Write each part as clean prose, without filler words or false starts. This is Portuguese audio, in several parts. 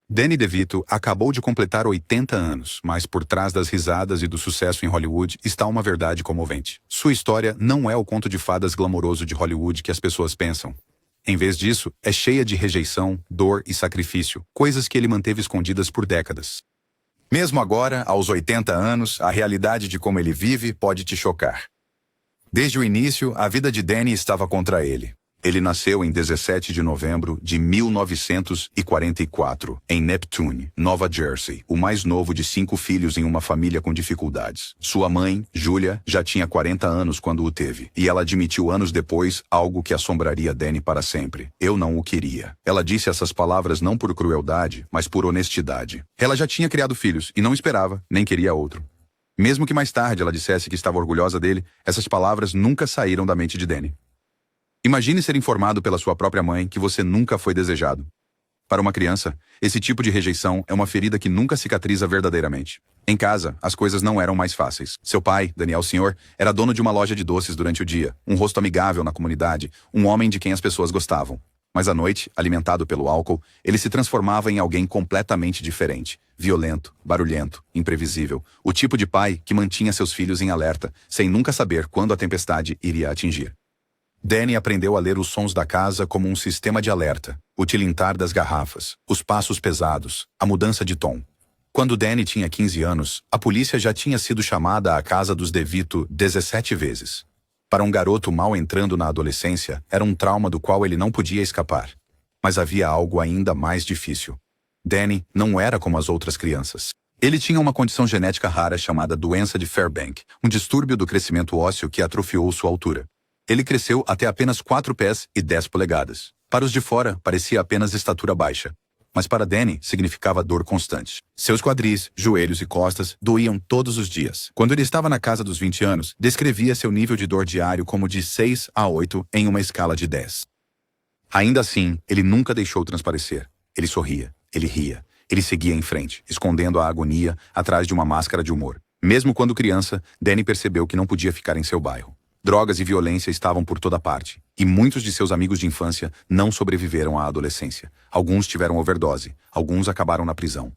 Danny DeVito acabou de completar 80 anos, mas por trás das risadas e do sucesso em Hollywood está uma verdade comovente. Sua história não é o conto de fadas glamouroso de Hollywood que as pessoas pensam. Em vez disso, é cheia de rejeição, dor e sacrifício, coisas que ele manteve escondidas por décadas. Mesmo agora, aos 80 anos, a realidade de como ele vive pode te chocar. Desde o início, a vida de Danny estava contra ele. Ele nasceu em 17 de novembro de 1944, em Neptune, Nova Jersey, o mais novo de 5 filhos em uma família com dificuldades. Sua mãe, Julia, já tinha 40 anos quando o teve, e ela admitiu anos depois algo que assombraria Danny para sempre. Eu não o queria. Ela disse essas palavras não por crueldade, mas por honestidade. Ela já tinha criado filhos e não esperava, nem queria outro. Mesmo que mais tarde ela dissesse que estava orgulhosa dele, essas palavras nunca saíram da mente de Danny. Imagine ser informado pela sua própria mãe que você nunca foi desejado. Para uma criança, esse tipo de rejeição é uma ferida que nunca cicatriza verdadeiramente. Em casa, as coisas não eram mais fáceis. Seu pai, Daniel Sr., era dono de uma loja de doces durante o dia, um rosto amigável na comunidade, um homem de quem as pessoas gostavam. Mas à noite, alimentado pelo álcool, ele se transformava em alguém completamente diferente. Violento, barulhento, imprevisível. O tipo de pai que mantinha seus filhos em alerta, sem nunca saber quando a tempestade iria atingir. Danny aprendeu a ler os sons da casa como um sistema de alerta, o tilintar das garrafas, os passos pesados, a mudança de tom. Quando Danny tinha 15 anos, a polícia já tinha sido chamada à casa dos DeVito 17 vezes. Para um garoto mal entrando na adolescência, era um trauma do qual ele não podia escapar. Mas havia algo ainda mais difícil. Danny não era como as outras crianças. Ele tinha uma condição genética rara chamada doença de Fairbank, um distúrbio do crescimento ósseo que atrofiou sua altura. Ele cresceu até apenas 4 pés e 10 polegadas. Para os de fora, parecia apenas estatura baixa. Mas para Danny, significava dor constante. Seus quadris, joelhos e costas doíam todos os dias. Quando ele estava na casa dos 20 anos, descrevia seu nível de dor diário como de 6 a 8 em uma escala de 10. Ainda assim, ele nunca deixou transparecer. Ele sorria, ele ria, ele seguia em frente, escondendo a agonia atrás de uma máscara de humor. Mesmo quando criança, Danny percebeu que não podia ficar em seu bairro. Drogas e violência estavam por toda parte, e muitos de seus amigos de infância não sobreviveram à adolescência. Alguns tiveram overdose, alguns acabaram na prisão.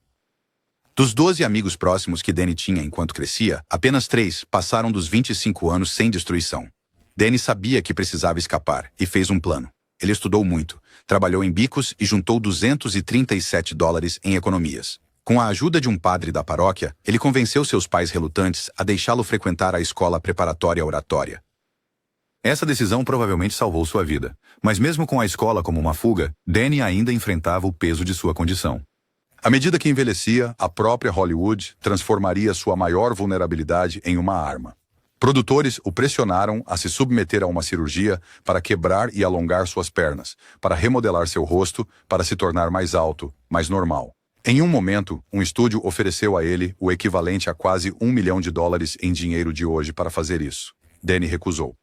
Dos 12 amigos próximos que Danny tinha enquanto crescia, apenas 3 passaram dos 25 anos sem destruição. Danny sabia que precisava escapar, e fez um plano. Ele estudou muito, trabalhou em bicos e juntou $237 em economias. Com a ajuda de um padre da paróquia, ele convenceu seus pais relutantes a deixá-lo frequentar a escola preparatória oratória. Essa decisão provavelmente salvou sua vida, mas mesmo com a escola como uma fuga, Danny ainda enfrentava o peso de sua condição. À medida que envelhecia, a própria Hollywood transformaria sua maior vulnerabilidade em uma arma. Produtores o pressionaram a se submeter a uma cirurgia para quebrar e alongar suas pernas, para remodelar seu rosto, para se tornar mais alto, mais normal. Em um momento, um estúdio ofereceu a ele o equivalente a quase $1 milhão em dinheiro de hoje para fazer isso. Danny recusou.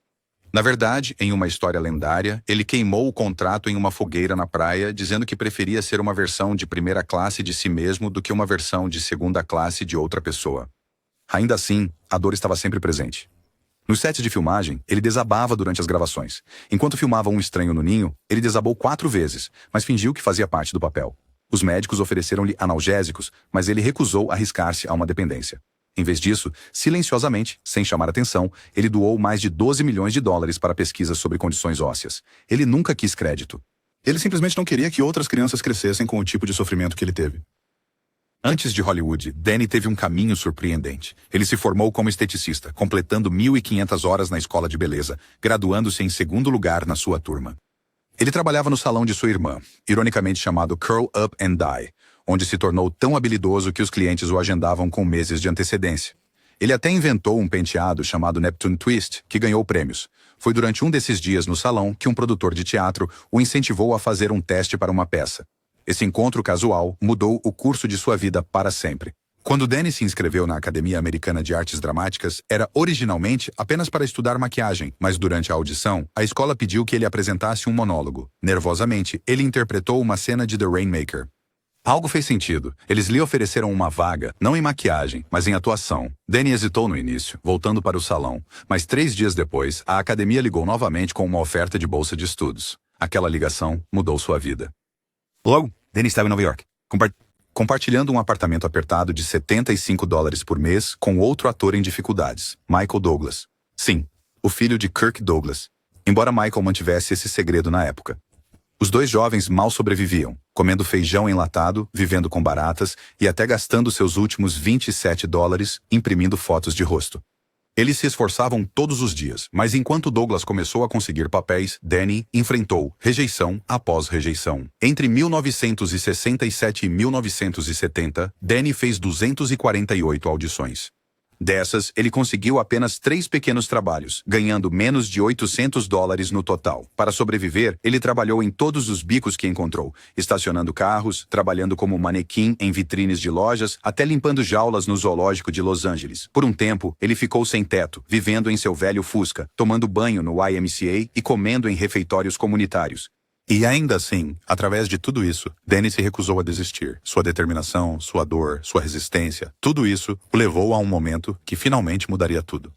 Na verdade, em uma história lendária, ele queimou o contrato em uma fogueira na praia, dizendo que preferia ser uma versão de primeira classe de si mesmo do que uma versão de segunda classe de outra pessoa. Ainda assim, a dor estava sempre presente. Nos sets de filmagem, ele desabava durante as gravações. Enquanto filmava Um Estranho no Ninho, ele desabou 4 vezes, mas fingiu que fazia parte do papel. Os médicos ofereceram-lhe analgésicos, mas ele recusou arriscar-se a uma dependência. Em vez disso, silenciosamente, sem chamar atenção, ele doou mais de $12 milhões para pesquisas sobre condições ósseas. Ele nunca quis crédito. Ele simplesmente não queria que outras crianças crescessem com o tipo de sofrimento que ele teve. Antes de Hollywood, Danny teve um caminho surpreendente. Ele se formou como esteticista, completando 1.500 horas na escola de beleza, graduando-se em 2º lugar na sua turma. Ele trabalhava no salão de sua irmã, ironicamente chamado Curl Up and Die, onde se tornou tão habilidoso que os clientes o agendavam com meses de antecedência. Ele até inventou um penteado chamado Neptune Twist, que ganhou prêmios. Foi durante um desses dias no salão que um produtor de teatro o incentivou a fazer um teste para uma peça. Esse encontro casual mudou o curso de sua vida para sempre. Quando Danny se inscreveu na Academia Americana de Artes Dramáticas, era originalmente apenas para estudar maquiagem, mas durante a audição, a escola pediu que ele apresentasse um monólogo. Nervosamente, ele interpretou uma cena de The Rainmaker. Algo fez sentido. Eles lhe ofereceram uma vaga, não em maquiagem, mas em atuação. Danny hesitou no início, voltando para o salão, mas 3 dias depois, a academia ligou novamente com uma oferta de bolsa de estudos. Aquela ligação mudou sua vida. Logo, Danny estava em Nova York. compartilhando um apartamento apertado de $75 por mês com outro ator em dificuldades, Michael Douglas. Sim, o filho de Kirk Douglas, embora Michael mantivesse esse segredo na época. Os dois jovens mal sobreviviam, comendo feijão enlatado, vivendo com baratas e até gastando seus últimos $27 imprimindo fotos de rosto. Eles se esforçavam todos os dias, mas enquanto Douglas começou a conseguir papéis, Danny enfrentou rejeição após rejeição. Entre 1967 e 1970, Danny fez 248 audições. Dessas, ele conseguiu apenas 3 pequenos trabalhos, ganhando menos de $800 no total. Para sobreviver, ele trabalhou em todos os bicos que encontrou, estacionando carros, trabalhando como manequim em vitrines de lojas, até limpando jaulas no zoológico de Los Angeles. Por um tempo, ele ficou sem teto, vivendo em seu velho Fusca, tomando banho no YMCA e comendo em refeitórios comunitários. E ainda assim, através de tudo isso, Danny se recusou a desistir. Sua determinação, sua dor, sua resistência, tudo isso o levou a um momento que finalmente mudaria tudo.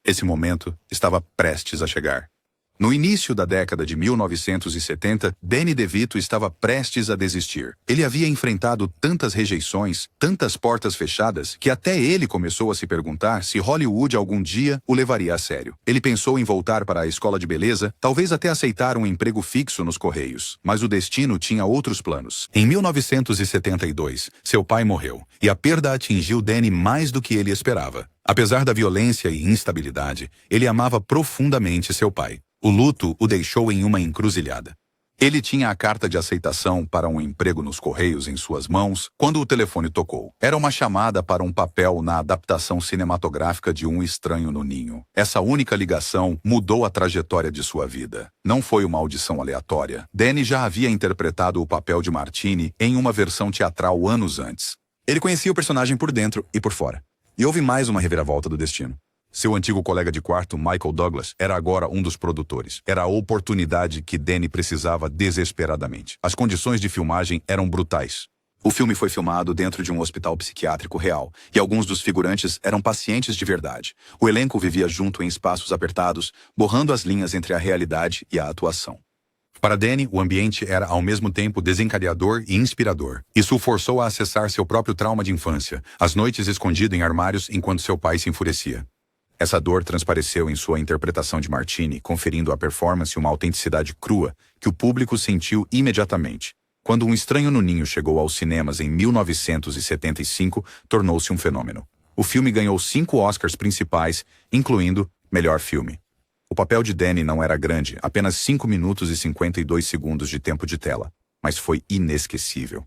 Esse momento estava prestes a chegar. No início da década de 1970, Danny DeVito estava prestes a desistir. Ele havia enfrentado tantas rejeições, tantas portas fechadas, que até ele começou a se perguntar se Hollywood algum dia o levaria a sério. Ele pensou em voltar para a escola de beleza, talvez até aceitar um emprego fixo nos Correios. Mas o destino tinha outros planos. Em 1972, seu pai morreu, e a perda atingiu Danny mais do que ele esperava. Apesar da violência e instabilidade, ele amava profundamente seu pai. O luto o deixou em uma encruzilhada. Ele tinha a carta de aceitação para um emprego nos Correios em suas mãos quando o telefone tocou. Era uma chamada para um papel na adaptação cinematográfica de Um Estranho no Ninho. Essa única ligação mudou a trajetória de sua vida. Não foi uma audição aleatória. Danny já havia interpretado o papel de Martini em uma versão teatral anos antes. Ele conhecia o personagem por dentro e por fora. E houve mais uma reviravolta do destino. Seu antigo colega de quarto, Michael Douglas, era agora um dos produtores. Era a oportunidade que Danny precisava desesperadamente. As condições de filmagem eram brutais. O filme foi filmado dentro de um hospital psiquiátrico real, e alguns dos figurantes eram pacientes de verdade. O elenco vivia junto em espaços apertados, borrando as linhas entre a realidade e a atuação. Para Danny, o ambiente era ao mesmo tempo desencadeador e inspirador. Isso o forçou a acessar seu próprio trauma de infância, as noites escondido em armários enquanto seu pai se enfurecia. Essa dor transpareceu em sua interpretação de Martini, conferindo à performance uma autenticidade crua que o público sentiu imediatamente. Quando Um Estranho no Ninho chegou aos cinemas em 1975, tornou-se um fenômeno. O filme ganhou 5 Oscars principais, incluindo Melhor Filme. O papel de Danny não era grande, apenas 5 minutos e 52 segundos de tempo de tela, mas foi inesquecível.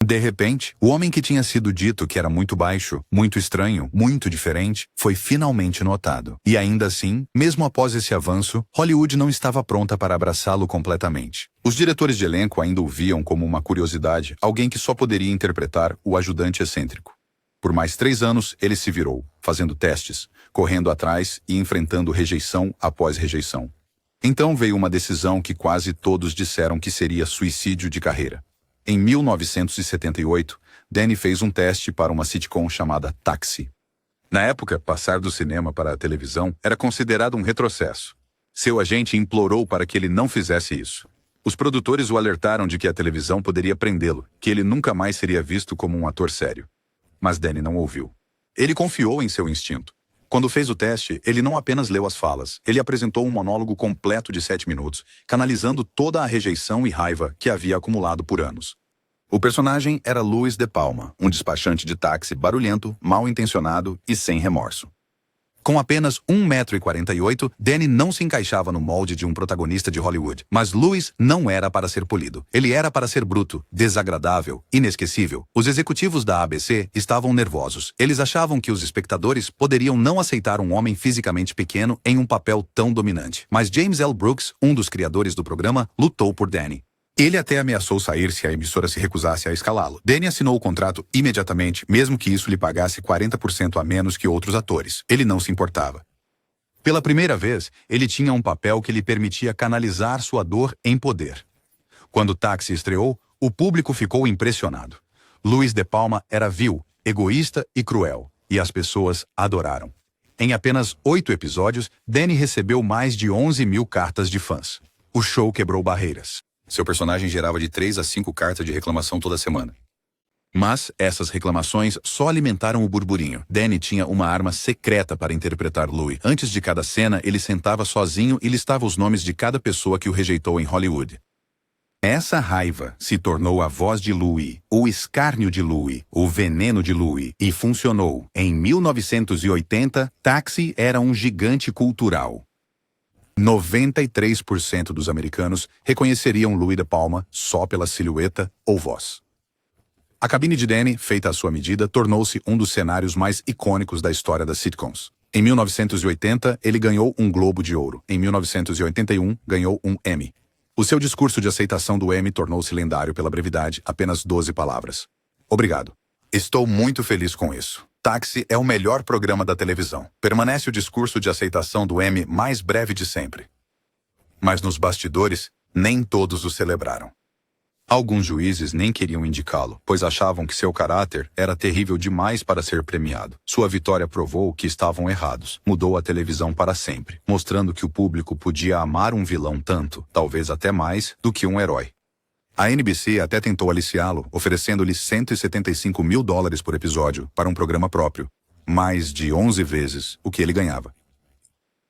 De repente, o homem que tinha sido dito que era muito baixo, muito estranho, muito diferente, foi finalmente notado. E ainda assim, mesmo após esse avanço, Hollywood não estava pronta para abraçá-lo completamente. Os diretores de elenco ainda o viam como uma curiosidade, alguém que só poderia interpretar o ajudante excêntrico. Por mais 3 anos, ele se virou, fazendo testes, correndo atrás e enfrentando rejeição após rejeição. Então veio uma decisão que quase todos disseram que seria suicídio de carreira. Em 1978, Danny fez um teste para uma sitcom chamada Taxi. Na época, passar do cinema para a televisão era considerado um retrocesso. Seu agente implorou para que ele não fizesse isso. Os produtores o alertaram de que a televisão poderia prendê-lo, que ele nunca mais seria visto como um ator sério. Mas Danny não ouviu. Ele confiou em seu instinto. Quando fez o teste, ele não apenas leu as falas, ele apresentou um monólogo completo de 7 minutos, canalizando toda a rejeição e raiva que havia acumulado por anos. O personagem era Louis De Palma, um despachante de táxi barulhento, mal-intencionado e sem remorso. Com apenas 1,48 m, Danny não se encaixava no molde de um protagonista de Hollywood. Mas Louis não era para ser polido. Ele era para ser bruto, desagradável, inesquecível. Os executivos da ABC estavam nervosos. Eles achavam que os espectadores poderiam não aceitar um homem fisicamente pequeno em um papel tão dominante. Mas James L. Brooks, um dos criadores do programa, lutou por Danny. Ele até ameaçou sair se a emissora se recusasse a escalá-lo. Danny assinou o contrato imediatamente, mesmo que isso lhe pagasse 40% a menos que outros atores. Ele não se importava. Pela primeira vez, ele tinha um papel que lhe permitia canalizar sua dor em poder. Quando Taxi estreou, o público ficou impressionado. Louis De Palma era vil, egoísta e cruel, e as pessoas adoraram. Em apenas 8 episódios, Danny recebeu mais de 11 mil cartas de fãs. O show quebrou barreiras. Seu personagem gerava de 3 a 5 cartas de reclamação toda semana. Mas essas reclamações só alimentaram o burburinho. Danny tinha uma arma secreta para interpretar Louis. Antes de cada cena, ele sentava sozinho e listava os nomes de cada pessoa que o rejeitou em Hollywood. Essa raiva se tornou a voz de Louis, o escárnio de Louis, o veneno de Louis, e funcionou. Em 1980, Taxi era um gigante cultural. 93% dos americanos reconheceriam Louis de Palma só pela silhueta ou voz. A cabine de Danny, feita à sua medida, tornou-se um dos cenários mais icônicos da história das sitcoms. Em 1980, ele ganhou um Globo de Ouro. Em 1981, ganhou um Emmy. O seu discurso de aceitação do Emmy tornou-se lendário pela brevidade, apenas 12 palavras. Obrigado. Estou muito feliz com isso. Taxi é o melhor programa da televisão. Permanece o discurso de aceitação do Emmy mais breve de sempre. Mas nos bastidores, nem todos o celebraram. Alguns juízes nem queriam indicá-lo, pois achavam que seu caráter era terrível demais para ser premiado. Sua vitória provou que estavam errados. Mudou a televisão para sempre, mostrando que o público podia amar um vilão tanto, talvez até mais, do que um herói. A NBC até tentou aliciá-lo, oferecendo-lhe $175 mil por episódio para um programa próprio, mais de 11 vezes o que ele ganhava.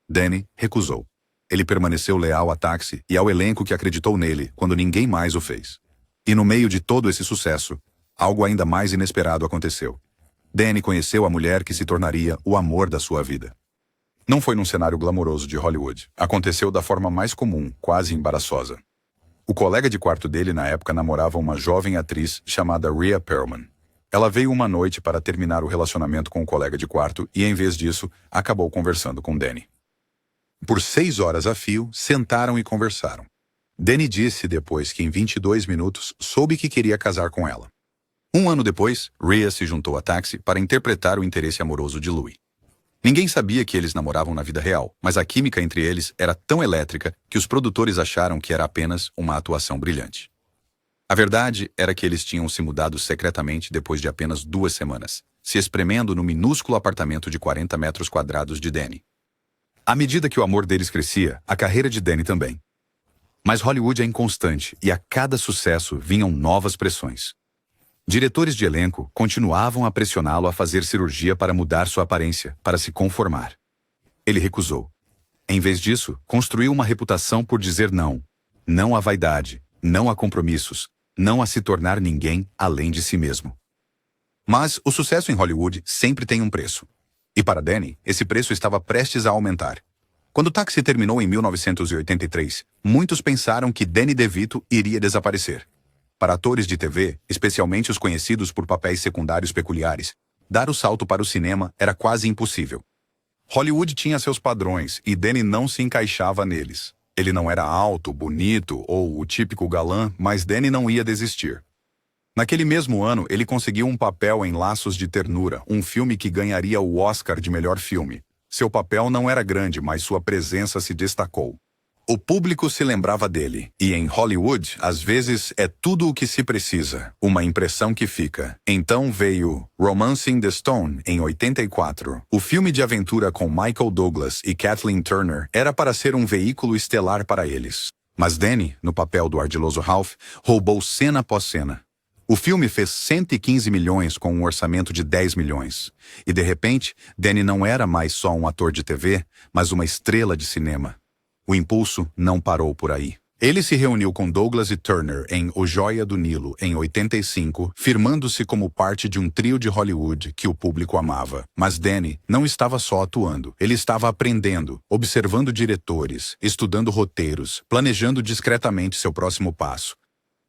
Danny recusou. Ele permaneceu leal a Taxi e ao elenco que acreditou nele quando ninguém mais o fez. E no meio de todo esse sucesso, algo ainda mais inesperado aconteceu. Danny conheceu a mulher que se tornaria o amor da sua vida. Não foi num cenário glamouroso de Hollywood. Aconteceu da forma mais comum, quase embaraçosa. O colega de quarto dele na época namorava uma jovem atriz chamada Rhea Perlman. Ela veio uma noite para terminar o relacionamento com o colega de quarto e, em vez disso, acabou conversando com Danny. Por 6 horas a fio, sentaram e conversaram. Danny disse depois que em 22 minutos soube que queria casar com ela. Um ano depois, Rhea se juntou a Taxi para interpretar o interesse amoroso de Louis. Ninguém sabia que eles namoravam na vida real, mas a química entre eles era tão elétrica que os produtores acharam que era apenas uma atuação brilhante. A verdade era que eles tinham se mudado secretamente depois de apenas 2 semanas, se espremendo no minúsculo apartamento de 40 metros quadrados de Danny. À medida que o amor deles crescia, a carreira de Danny também. Mas Hollywood é inconstante e a cada sucesso vinham novas pressões. Diretores de elenco continuavam a pressioná-lo a fazer cirurgia para mudar sua aparência, para se conformar. Ele recusou. Em vez disso, construiu uma reputação por dizer não. Não à vaidade, não a compromissos, não a se tornar ninguém além de si mesmo. Mas o sucesso em Hollywood sempre tem um preço. E para Danny, esse preço estava prestes a aumentar. Quando Taxi terminou em 1983, muitos pensaram que Danny DeVito iria desaparecer. Para atores de TV, especialmente os conhecidos por papéis secundários peculiares, dar o salto para o cinema era quase impossível. Hollywood tinha seus padrões e Danny não se encaixava neles. Ele não era alto, bonito ou o típico galã, mas Danny não ia desistir. Naquele mesmo ano, ele conseguiu um papel em Laços de Ternura, um filme que ganharia o Oscar de melhor filme. Seu papel não era grande, mas sua presença se destacou. O público se lembrava dele, e em Hollywood, às vezes, é tudo o que se precisa, uma impressão que fica. Então veio Romancing the Stone, em 84. O filme de aventura com Michael Douglas e Kathleen Turner era para ser um veículo estelar para eles. Mas Danny, no papel do ardiloso Ralph, roubou cena após cena. O filme fez 115 milhões com um orçamento de 10 milhões. E de repente, Danny não era mais só um ator de TV, mas uma estrela de cinema. O impulso não parou por aí. Ele se reuniu com Douglas e Turner em O Joia do Nilo, em 85, firmando-se como parte de um trio de Hollywood que o público amava. Mas Danny não estava só atuando. Ele estava aprendendo, observando diretores, estudando roteiros, planejando discretamente seu próximo passo.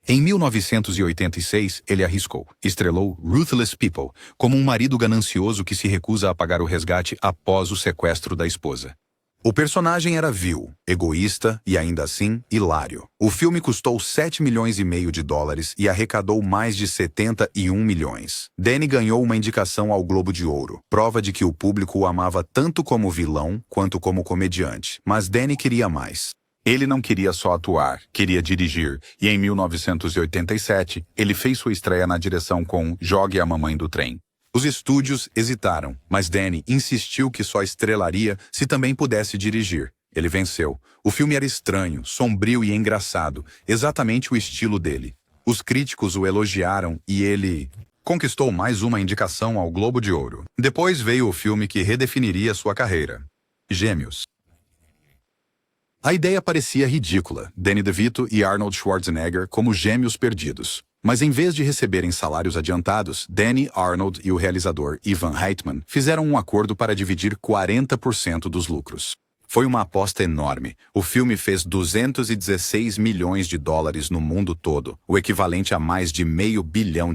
Em 1986, ele arriscou. Estrelou Ruthless People, como um marido ganancioso que se recusa a pagar o resgate após o sequestro da esposa. O personagem era vil, egoísta e, ainda assim, hilário. O filme custou $7,5 milhões e arrecadou mais de 71 milhões. Danny ganhou uma indicação ao Globo de Ouro, prova de que o público o amava tanto como vilão quanto como comediante. Mas Danny queria mais. Ele não queria só atuar, queria dirigir, e em 1987, ele fez sua estreia na direção com Jogue a Mamãe do Trem. Os estúdios hesitaram, mas Danny insistiu que só estrelaria se também pudesse dirigir. Ele venceu. O filme era estranho, sombrio e engraçado, exatamente o estilo dele. Os críticos o elogiaram e ele conquistou mais uma indicação ao Globo de Ouro. Depois veio o filme que redefiniria sua carreira: Gêmeos. A ideia parecia ridícula, Danny DeVito e Arnold Schwarzenegger como gêmeos perdidos. Mas em vez de receberem salários adiantados, Danny, Arnold e o realizador Ivan Reitman fizeram um acordo para dividir 40% dos lucros. Foi uma aposta enorme. O filme fez 216 milhões de dólares no mundo todo, o equivalente a mais de $500 milhão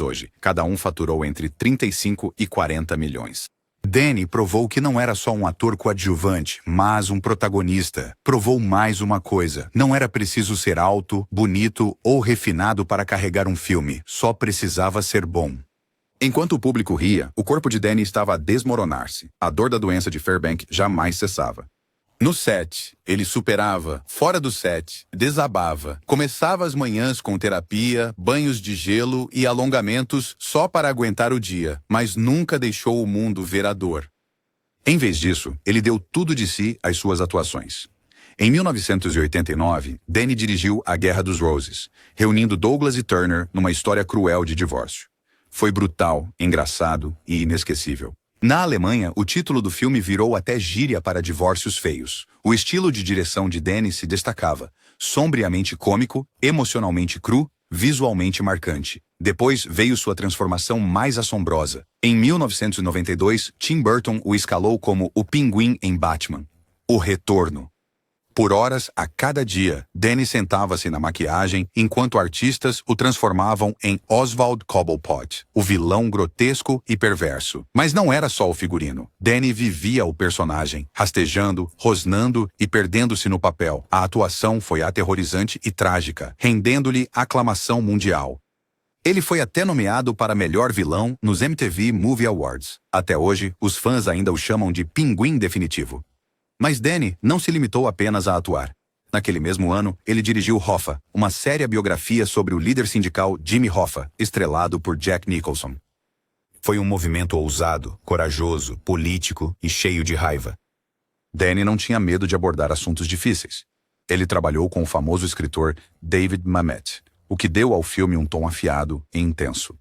hoje. Cada um faturou entre 35 e 40 milhões. Danny provou que não era só um ator coadjuvante, mas um protagonista. Provou mais uma coisa: não era preciso ser alto, bonito ou refinado para carregar um filme, só precisava ser bom. Enquanto o público ria, o corpo de Danny estava a desmoronar-se. A dor da doença de Fairbank jamais cessava. No set, ele superava, fora do set, desabava, começava as manhãs com terapia, banhos de gelo e alongamentos só para aguentar o dia, mas nunca deixou o mundo ver a dor. Em vez disso, ele deu tudo de si às suas atuações. Em 1989, Danny dirigiu A Guerra dos Roses, reunindo Douglas e Turner numa história cruel de divórcio. Foi brutal, engraçado e inesquecível. Na Alemanha, o título do filme virou até gíria para divórcios feios. O estilo de direção de Danny se destacava: sombriamente cômico, emocionalmente cru, visualmente marcante. Depois veio sua transformação mais assombrosa. Em 1992, Tim Burton o escalou como o Pinguim em Batman. O Retorno. Por horas, a cada dia, Danny sentava-se na maquiagem enquanto artistas o transformavam em Oswald Cobblepot, o vilão grotesco e perverso. Mas não era só o figurino. Danny vivia o personagem, rastejando, rosnando e perdendo-se no papel. A atuação foi aterrorizante e trágica, rendendo-lhe aclamação mundial. Ele foi até nomeado para melhor vilão nos MTV Movie Awards. Até hoje, os fãs ainda o chamam de Pinguim Definitivo. Mas Danny não se limitou apenas a atuar. Naquele mesmo ano, ele dirigiu Hoffa, uma séria biografia sobre o líder sindical Jimmy Hoffa, estrelado por Jack Nicholson. Foi um movimento ousado, corajoso, político e cheio de raiva. Danny não tinha medo de abordar assuntos difíceis. Ele trabalhou com o famoso escritor David Mamet, o que deu ao filme um tom afiado e intenso.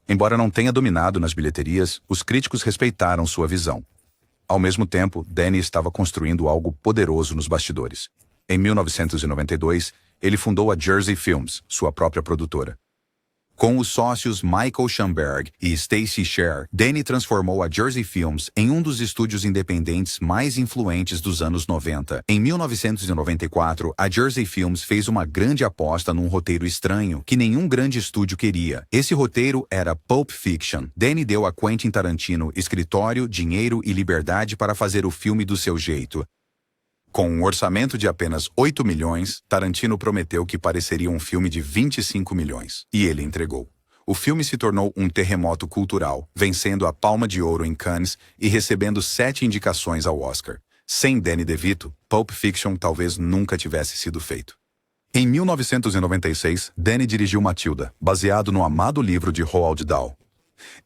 Embora não tenha dominado nas bilheterias, os críticos respeitaram sua visão. Ao mesmo tempo, Danny estava construindo algo poderoso nos bastidores. Em 1992, ele fundou a Jersey Films, sua própria produtora. Com os sócios Michael Schamberg e Stacy Sher, Danny transformou a Jersey Films em um dos estúdios independentes mais influentes dos anos 90. Em 1994, a Jersey Films fez uma grande aposta num roteiro estranho que nenhum grande estúdio queria. Esse roteiro era Pulp Fiction. Danny deu a Quentin Tarantino escritório, dinheiro e liberdade para fazer o filme do seu jeito. Com um orçamento de apenas 8 milhões, Tarantino prometeu que pareceria um filme de 25 milhões. E ele entregou. O filme se tornou um terremoto cultural, vencendo a Palma de Ouro em Cannes e recebendo 7 indicações ao Oscar. Sem Danny DeVito, Pulp Fiction talvez nunca tivesse sido feito. Em 1996, Danny dirigiu Matilda, baseado no amado livro de Roald Dahl.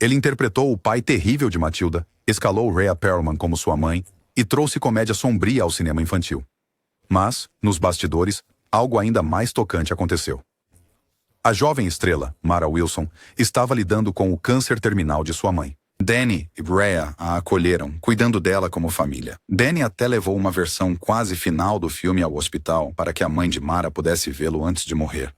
Ele interpretou o pai terrível de Matilda, escalou Rhea Perlman como sua mãe, e trouxe comédia sombria ao cinema infantil. Mas, nos bastidores, algo ainda mais tocante aconteceu. A jovem estrela, Mara Wilson, estava lidando com o câncer terminal de sua mãe. Danny e Rhea a acolheram, cuidando dela como família. Danny até levou uma versão quase final do filme ao hospital para que a mãe de Mara pudesse vê-lo antes de morrer.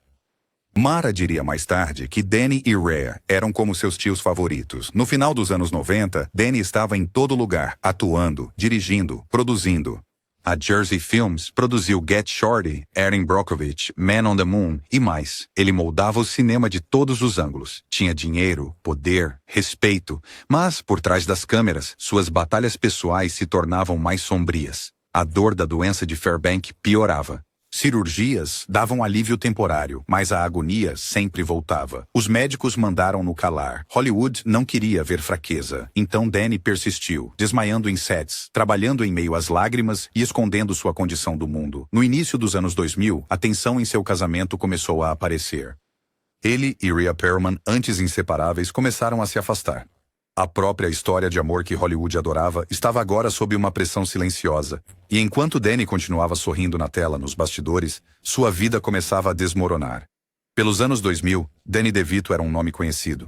Mara diria mais tarde que Danny e Rhea eram como seus tios favoritos. No final dos anos 90, Danny estava em todo lugar, atuando, dirigindo, produzindo. A Jersey Films produziu Get Shorty, Erin Brockovich, Man on the Moon e mais. Ele moldava o cinema de todos os ângulos. Tinha dinheiro, poder, respeito, mas, por trás das câmeras, suas batalhas pessoais se tornavam mais sombrias. A dor da doença de Fairbank piorava. Cirurgias davam alívio temporário, mas a agonia sempre voltava. Os médicos mandaram-no calar. Hollywood não queria ver fraqueza. Então Danny persistiu, desmaiando em sets, trabalhando em meio às lágrimas e escondendo sua condição do mundo. No início dos anos 2000, a tensão em seu casamento começou a aparecer. Ele e Rhea Perlman, antes inseparáveis, começaram a se afastar. A própria história de amor que Hollywood adorava estava agora sob uma pressão silenciosa. E enquanto Danny continuava sorrindo na tela nos bastidores, sua vida começava a desmoronar. Pelos anos 2000, Danny DeVito era um nome conhecido.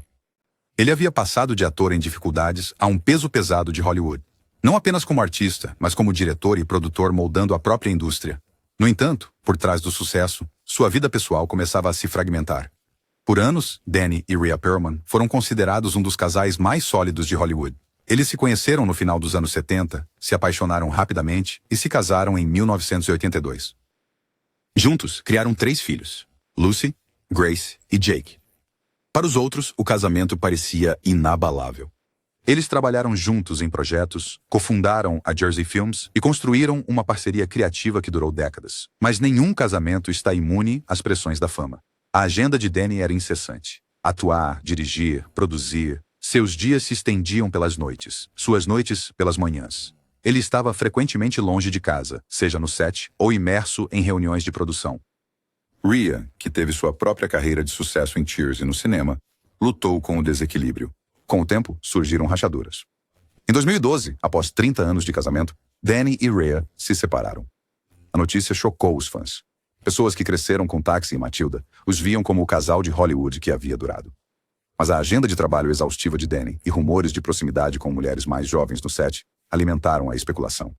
Ele havia passado de ator em dificuldades a um peso pesado de Hollywood. Não apenas como artista, mas como diretor e produtor moldando a própria indústria. No entanto, por trás do sucesso, sua vida pessoal começava a se fragmentar. Por anos, Danny e Rhea Perlman foram considerados um dos casais mais sólidos de Hollywood. Eles se conheceram no final dos anos 70, se apaixonaram rapidamente e se casaram em 1982. Juntos, criaram 3 filhos: Lucy, Grace e Jake. Para os outros, o casamento parecia inabalável. Eles trabalharam juntos em projetos, cofundaram a Jersey Films e construíram uma parceria criativa que durou décadas. Mas nenhum casamento está imune às pressões da fama. A agenda de Danny era incessante. Atuar, dirigir, produzir. Seus dias se estendiam pelas noites, suas noites pelas manhãs. Ele estava frequentemente longe de casa, seja no set ou imerso em reuniões de produção. Rhea, que teve sua própria carreira de sucesso em Cheers e no cinema, lutou com o desequilíbrio. Com o tempo, surgiram rachaduras. Em 2012, após 30 anos de casamento, Danny e Rhea se separaram. A notícia chocou os fãs. Pessoas que cresceram com Taxi e Matilda os viam como o casal de Hollywood que havia durado. Mas a agenda de trabalho exaustiva de Danny e rumores de proximidade com mulheres mais jovens no set alimentaram a especulação.